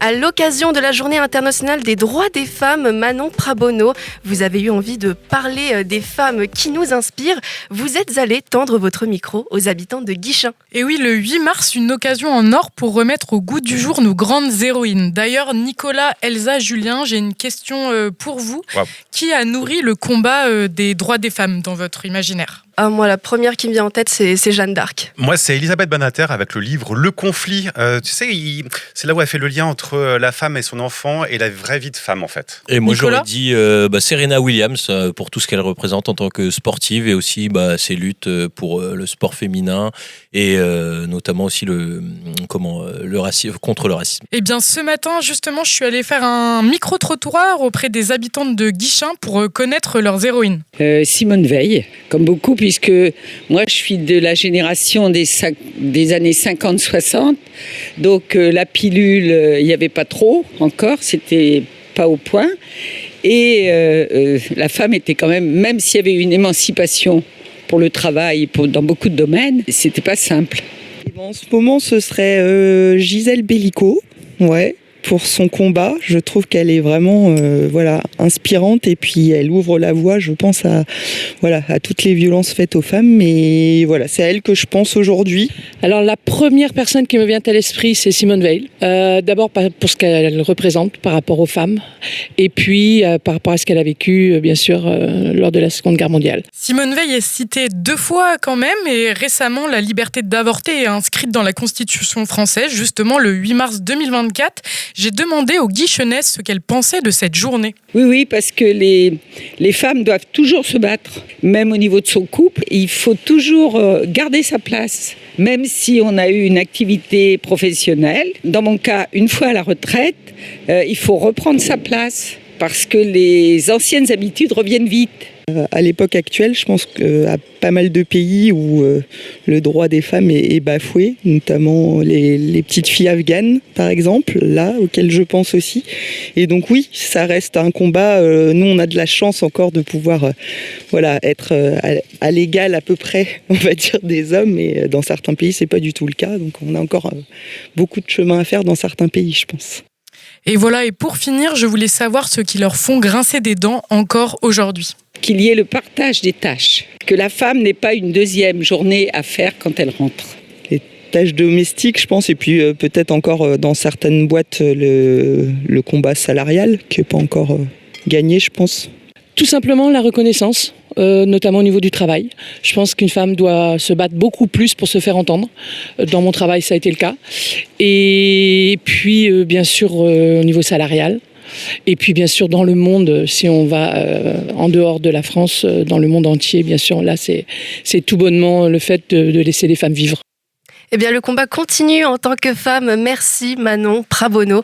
À l'occasion de la Journée internationale des droits des femmes, Manon Prabono, vous avez eu envie de parler des femmes qui nous inspirent. Vous êtes allée tendre votre micro aux habitants de Guichen. Et oui, le 8 mars, une occasion en or pour remettre au goût du jour nos grandes héroïnes. D'ailleurs, Nicolas, Elsa, Julien, j'ai une question pour vous. Wow. Qui a nourri le combat des droits des femmes dans votre imaginaire ? Moi, la première qui me vient en tête, c'est Jeanne d'Arc. Moi, c'est Elisabeth Badinter avec le livre Le Conflit. C'est là où elle fait le lien entre la femme et son enfant et la vraie vie de femme, en fait. Et moi, Nicolas j'aurais dit Serena Williams pour tout ce qu'elle représente en tant que sportive et aussi ses luttes pour le sport féminin et notamment aussi le racisme, contre le racisme. Eh bien, ce matin, justement, je suis allée faire un micro-trottoir auprès des habitantes de Guichen pour connaître leurs héroïnes. Simone Veil, comme beaucoup, puisque moi je suis de la génération des années 50-60, donc la pilule, il n'y avait pas trop encore, c'était pas au point, et la femme était quand même s'il y avait une émancipation pour le travail, dans beaucoup de domaines, c'était pas simple. En ce moment, ce serait Gisèle Bellico, ouais. Pour son combat, je trouve qu'elle est vraiment inspirante et puis elle ouvre la voie, je pense, à toutes les violences faites aux femmes. Mais voilà, c'est à elle que je pense aujourd'hui. Alors la première personne qui me vient à l'esprit, c'est Simone Veil. D'abord pour ce qu'elle représente par rapport aux femmes et puis par rapport à ce qu'elle a vécu, bien sûr, lors de la Seconde Guerre mondiale. Simone Veil est citée 2 fois quand même et récemment, la liberté d'avorter est inscrite dans la Constitution française, justement le 8 mars 2024. J'ai demandé aux Guichenaises ce qu'elles pensaient de cette journée. Oui, parce que les femmes doivent toujours se battre, même au niveau de son couple. Il faut toujours garder sa place, même si on a eu une activité professionnelle. Dans mon cas, une fois à la retraite, il faut reprendre sa place parce que les anciennes habitudes reviennent vite. À l'époque actuelle, je pense qu'il y a pas mal de pays où le droit des femmes est bafoué, notamment les petites filles afghanes, par exemple, là, auxquelles je pense aussi. Et donc oui, ça reste un combat. Nous, on a de la chance encore de pouvoir être à l'égal à peu près, on va dire, des hommes. Et dans certains pays, c'est pas du tout le cas. Donc on a encore beaucoup de chemin à faire dans certains pays, je pense. Et voilà, et pour finir, je voulais savoir ce qui leur font grincer des dents encore aujourd'hui. Qu'il y ait le partage des tâches, que la femme n'ait pas une deuxième journée à faire quand elle rentre. Les tâches domestiques, je pense, et puis peut-être encore dans certaines boîtes le combat salarial qui n'est pas encore gagné, je pense. Tout simplement la reconnaissance, notamment au niveau du travail. Je pense qu'une femme doit se battre beaucoup plus pour se faire entendre. Dans mon travail, ça a été le cas. Et puis, bien sûr, au niveau salarial. Et puis, bien sûr, dans le monde, si on va en dehors de la France, dans le monde entier, bien sûr, là, c'est tout bonnement le fait de laisser les femmes vivre. Eh bien, le combat continue en tant que femme. Merci Manon Prabono.